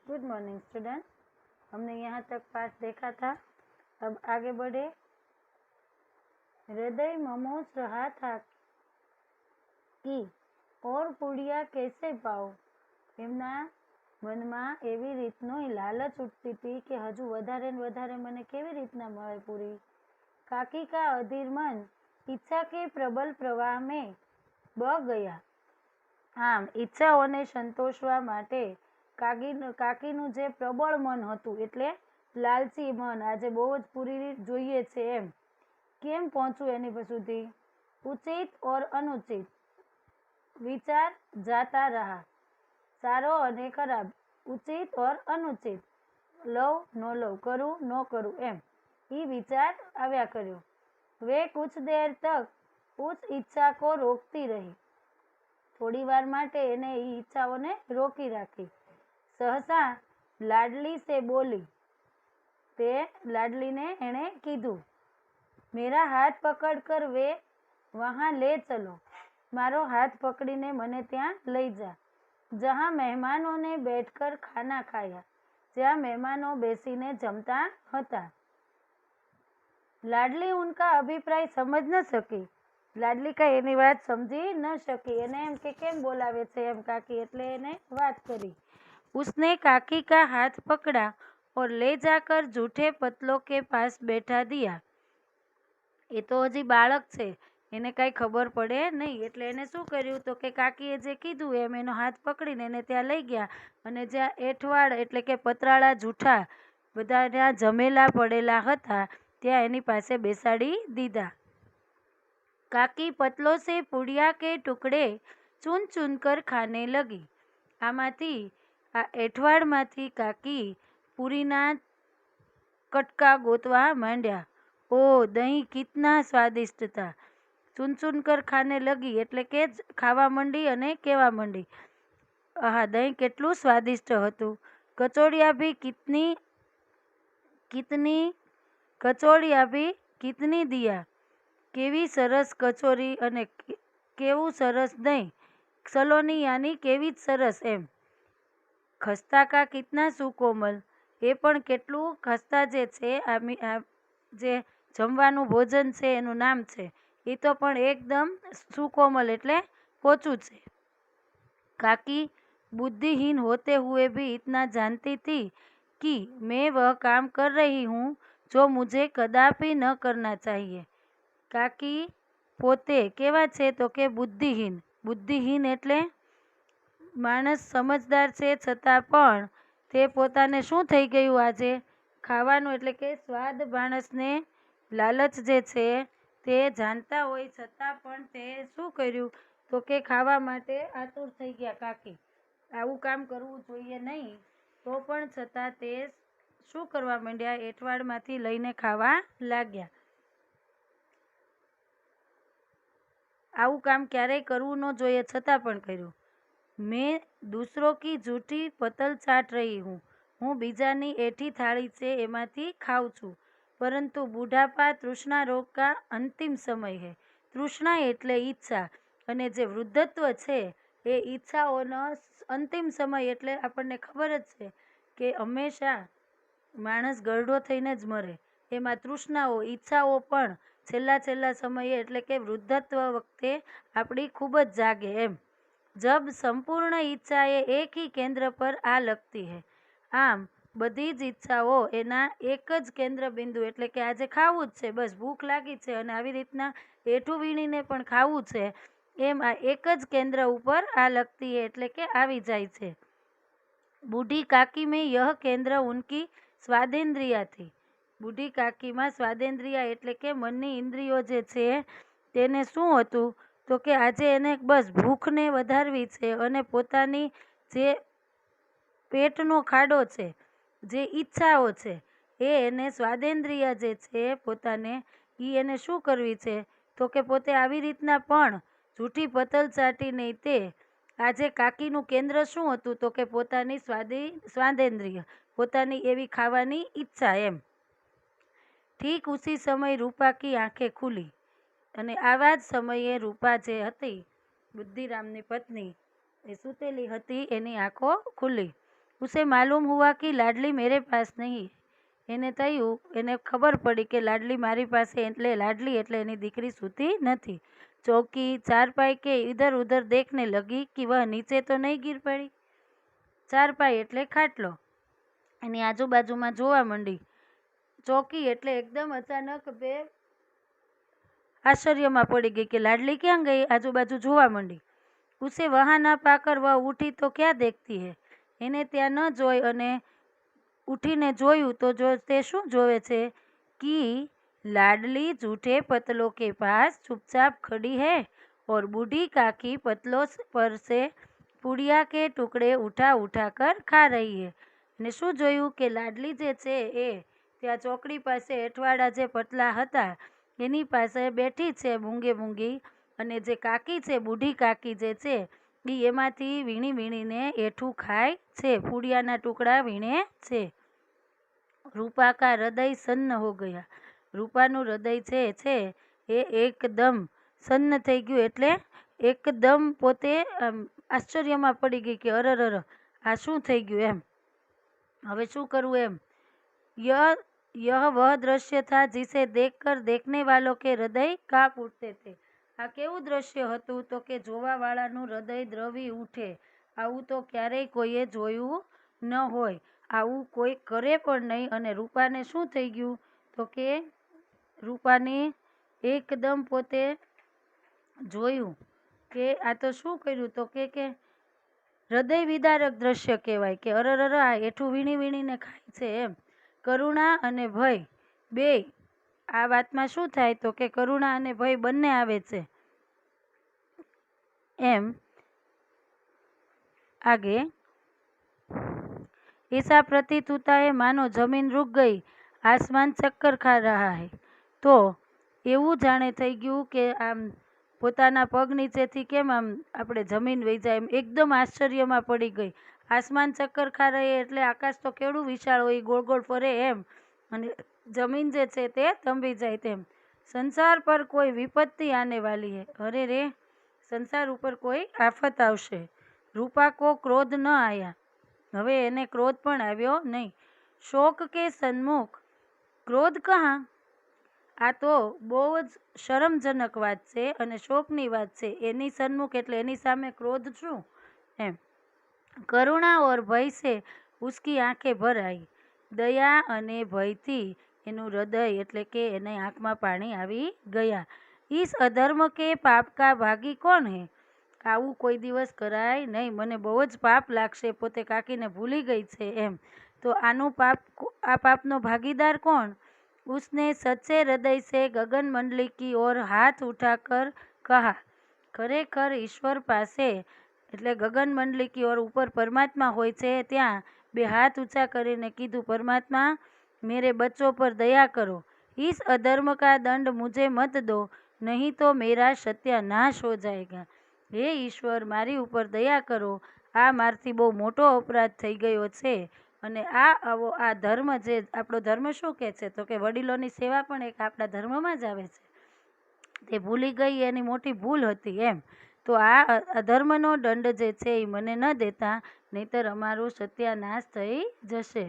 Good morning student. हमने यहाँ तक पाठ देखा था। अब आगे बढ़े। हृदय ममोस रहा था कि और પૂડિયા कैसे પાઉં। એમના મનમાં એવી રીતનો લાલચ ઉઠતી હતી કે હજુ વધારે ને વધારે મને કેવી રીતના મળે પૂરી। કાકી કા અધીર મન ઈચ્છા કે પ્રબલ પ્રવાહ में બહ ગયા। આમ ઈચ્છાઓને સંતોષવા માટે કાકીનું જે પ્રબળ મન હતું એટલે લાલચી મન, આજે બહુ જ પૂરી જોઈએ છે એમ, કેમ પહોંચવું એની સુધી। ઉચિત और अनुचित विचार जाता रहा। सारो અને खराब, उचित और अनुचित, लव नो लव, करूँ नो करूँ एम ये विचार आव्या कर्यो। वे कुछ देर तक उस इच्छा को रोकती रही। थोड़ी वार माटे एने ई इच्छाओने रोकी राखी। सहसा लाडली से बोली, ते लाडली ने एने कीधु, मेरा हाथ पकड़कर वे वहाँ ले चलो। मारो हाथ पकड़ीने मने त्यां लई जा, जहाँ मेहमानों ने बैठकर खाना खाया, ज्यां मेहमानों बेसीने जमता हता। लाडली उनका अभिप्राय समझ न सकी। लाडली का एनी बात समझी न सकी। एने एम के केम बोलावे छे एम काकी, एटले एने बात करी। उसने काकी का हाथ पकड़ा और ले जाकर जूठे पतलों के पास बैठा दिया। ए तो हजी बाळक छे, એને કાંઈ ખબર પડે નહીં, એટલે એને શું કર્યું તો કે કાકીએ જે કીધું એમ એનો હાથ પકડીને એને ત્યાં લઈ ગયા અને જ્યાં એઠવાડ એટલે કે પતરાળા જૂઠા બધા ત્યાં જમેલા પડેલા હતા ત્યાં એની પાસે બેસાડી દીધા। કાકી પતલો સે પૂડિયા કે ટુકડે ચૂન ચૂન કર ખાને લગી। આમાંથી આ એઠવાડમાંથી કાકી પૂરીના કટકા ગોતવા માંડ્યા। ओ दही कितना स्वादिष्ट था। चून चून कर खाने लगी એટલે કે ખાવા માંડી અને કેવા માંડી, આહા દહીં કેટલું સ્વાદિષ્ટ હતું। કચોડિયા भी कितनी दिया। કેવી સરસ કચોરી અને કેવું સરસ દહીં। સલોની यानी કેવી સરસ એમ। ખસ્તા કા કિતના સુકોમલ, એ પણ કેટલું ખસ્તા જે છે જે જમવાનું ભોજન છે એનું નામ છે, એ તો પણ એકદમ સુકોમલ એટલે પોચું છે। काकी बुद्धिहीन होते हुए भी इतना जानती थी कि मैं वह काम कर रही हूँ जो मुझे कदापि न करना चाहिए। काकी पोते केवा छे तो के बुद्धिहीन। बुद्धिहीन એટલે માણસ સમજદાર છે છતાં પણ તે પોતાને શું થઈ ગયું આજે ખાવાનું એટલે કે સ્વાદ માણસને લાલચ જે છે તે જાણતા હોય છતાં પણ તે શું કર્યું તો કે ખાવા માટે આતુર થઈ ગયા। કાકી આવું કામ કરવું જોઈએ નહીં તો પણ છતાં તે શું કરવા માંડ્યા, એઠવાડમાંથી લઈને ખાવા લાગ્યા। આવું કામ ક્યારેય કરવું ન જોઈએ છતાં પણ કર્યું। मैं दूसरों की जूठी पतल चाट रही हूँ। હું બીજાની એઠી થાળી છે એમાંથી ખાઉં છું। પરંતુ બુઢાપા તૃષ્ણા રોગ का अंतिम समय है। તૃષ્ણા એટલે ઈચ્છા અને જે વૃદ્ધત્વ છે એ ઈચ્છાઓનો અંતિમ સમય એટલે આપણને ખબર જ છે કે હંમેશા માણસ ગરડો થઈને જ મરે, એમાં તૃષ્ણાઓ ઈચ્છાઓ પણ છેલ્લા સમયે એટલે કે વૃદ્ધત્વ વખતે આપણી ખૂબ જ જાગે એમ। जब संपूर्ण इच्छाएं एक ही केंद्र पर आ लगती है। आम बधी ज इच्छाओं एना एक ज केंद्र बिंदु એટલે કે આજે ખાવું જ છે, બસ ભૂખ લાગી છે અને આવી રીતના એઠું વીણીને પણ ખાવું છે એમ આ એક જ કેન્દ્ર ઉપર આ लगती है એટલે કે આવી જાય છે। बूढ़ी काकी में यह केंद्र उनकी स्वादेंद्रिया थी। बूढ़ी काकीમાં સ્વાદેન્દ્રિયા એટલે કે મનની ઇન્દ્રિયો જે છે તેને શું હતું તો કે આજે એને બસ ભૂખને વધારવી છે અને પોતાની જે પેટનો ખાડો છે, જે ઈચ્છાઓ છે એ એને સ્વાદેન્દ્રિય જે છે પોતાને એ એને શું કરવી છે તો કે પોતે આવી રીતના પણ જૂઠી પતલ ચાટીને તે આજે કાકીનું કેન્દ્ર શું હતું તો કે પોતાની સ્વાદેન્દ્રિય, પોતાની એવી ખાવાની ઈચ્છા એમ। ठीक उसी समय रूपा की आंखें खुली અને આવા જ સમયે રૂપા જે હતી બુદ્ધિરામની પત્ની એ સૂતેલી હતી એની આંખો ખુલી। उसे मालूम हुआ कि लाडली मेरे पास नहीं। એને ખબર પડી કે લાડલી મારી પાસે, એટલે લાડલી એટલે એની દીકરી સૂતી નથી। चौकी चारपाई के इधर उधर देखने लगी कि वह नीचे तो नहीं गिर पड़ी। चारपाई એટલે ખાટલો, એની આજુબાજુમાં જોવા માંડી। ચોકી એટલે એકદમ અચાનક બે आश्चर्यમાં पड़ी गई कि लाडली क्या गई, आजूबाजू જોવા માંડી। उसे वहां ना पाकर वह उठी तो क्या देखती है, એને ત્યાં ન જોઈ અને ઉઠીને જોયું તો તે શું જોવે છે कि लाडली जूठे पतलों के पास चुपचाप खड़ी है और बूढ़ी काकी पतलों पर से पुड़िया के टुकड़े उठा उठा कर खा रही है। ने શું જોયું કે લાડલી જે છે એ ત્યાં ચોકડી પાસે એઠવાડા જે પતલા હતા એની પાસે બેઠી છે મૂંગે મૂંગી, અને જે કાકી છે, બુઢી કાકી જે છે એ એમાંથી વીણી વીણીને એઠું ખાય છે, પૂડિયાના ટુકડા વીણે છે। રૂપા કા હૃદય સન્ન હો ગયા, રૂપાનું હૃદય છે એ એકદમ સન્ન થઈ ગયું, એટલે એકદમ પોતે આશ્ચર્યમાં પડી ગઈ કે અરર આ શું થઈ ગયું એમ, હવે શું કરવું એમ। यह वह दृश्य था जिसे देखकर देखने वालों के हृदय कांप उठते थे। આ કેવું દ્રશ્ય હતું તો કે જોવા વાળાનું હૃદય દ્રવી ઉઠે। આવું તો ક્યારેય કોઈએ જોયું ન હોય, આવું કોઈ કરે પણ નહીં। અને રૂપાને શું થઈ ગયું તો કે રૂપાને એકદમ પોતે જોયું કે આ તો શું કર્યું તો કે હૃદય વિદારક દ્રશ્ય કહેવાય કે અરર આ એઠું વીણી વીણીને ખાય છે એમ। કરુણા અને ભય બે, આ વાતમાં શું થાય તો કે કરુણા અને ભય બંને આવે છે એમ। आगे ऐसा प्रतीत होता है मानो जमीन रुक गई, आसमान चक्कर खा रहा है। तो એવું જાણે થઈ ગયું કે આમ પોતાના પગ નીચેથી કેમ આમ આપણે જમીન વહી જાય એમ એકદમ આશ્ચર્યમાં પડી ગઈ। આસમાન ચક્કર ખા રહે એટલે આકાશ તો કેવડું વિશાળ હોય, ગોળ ગોળ ફરે એમ, અને જમીન જે છે તે થંભી જાય તેમ। સંસાર પર કોઈ વિપત્તિ આને વાલી હે, અરે રે સંસાર ઉપર કોઈ આફત આવશે। રૂપા કો ક્રોધ ન આયા, હવે એને ક્રોધ પણ આવ્યો નહીં। શોક કે સન્મુખ ક્રોધ કહા, આ તો બહુ જ શરમજનક વાત છે અને શોકની વાત છે। એની સન્મુખ એટલે એની સામે ક્રોધ શું એમ। કરુણા ઓર ભય સે ઉસકી આંખે ભર આવી, દયા અને ભયથી એનું હૃદય એટલે કે એને આંખમાં પાણી આવી ગયા। ઈસ અધર્મ કે પાપ કા ભાગી કોણ હે, આવું કોઈ દિવસ કરાય નહીં, મને બહુ જ પાપ લાગશે, પોતે કાકીને ભૂલી ગઈ છે એમ, તો આનું પાપ, આ પાપનો ભાગીદાર કોણ। उसने सच्चे हृदय से गगन मंडली की ओर हाथ उठाकर कहा, खरेखर ईश्वर पासे એટલે ગગન મંડલી કી ઓર ઉપર પરમાત્મા હોય છે ત્યાં બે હાથ ઊંચા કરીને કીધું, પરમાત્मा मेरे बच्चों पर दया करो, इस अधर्म का दंड मुझे मत दो, नहीं तो मेरा सत्यानाश हो जाएगा। हे ईश्वर मारी ઉપર દયા કરો, આ મારથી બહુ મોટો અપરાધ થઈ ગયો છે, અને આ ધર્મ જે આપણો ધર્મ શું કહે છે તો કે વડીલોની સેવા પણ એક આપણા ધર્મમાં જ આવે છે, તે ભૂલી ગઈ એની મોટી ભૂલ હતી એમ। તો આ અધર્મનો દંડ જે છે એ મને ન દેતા, નહીતર અમારું સત્યાનાશ થઈ જશે।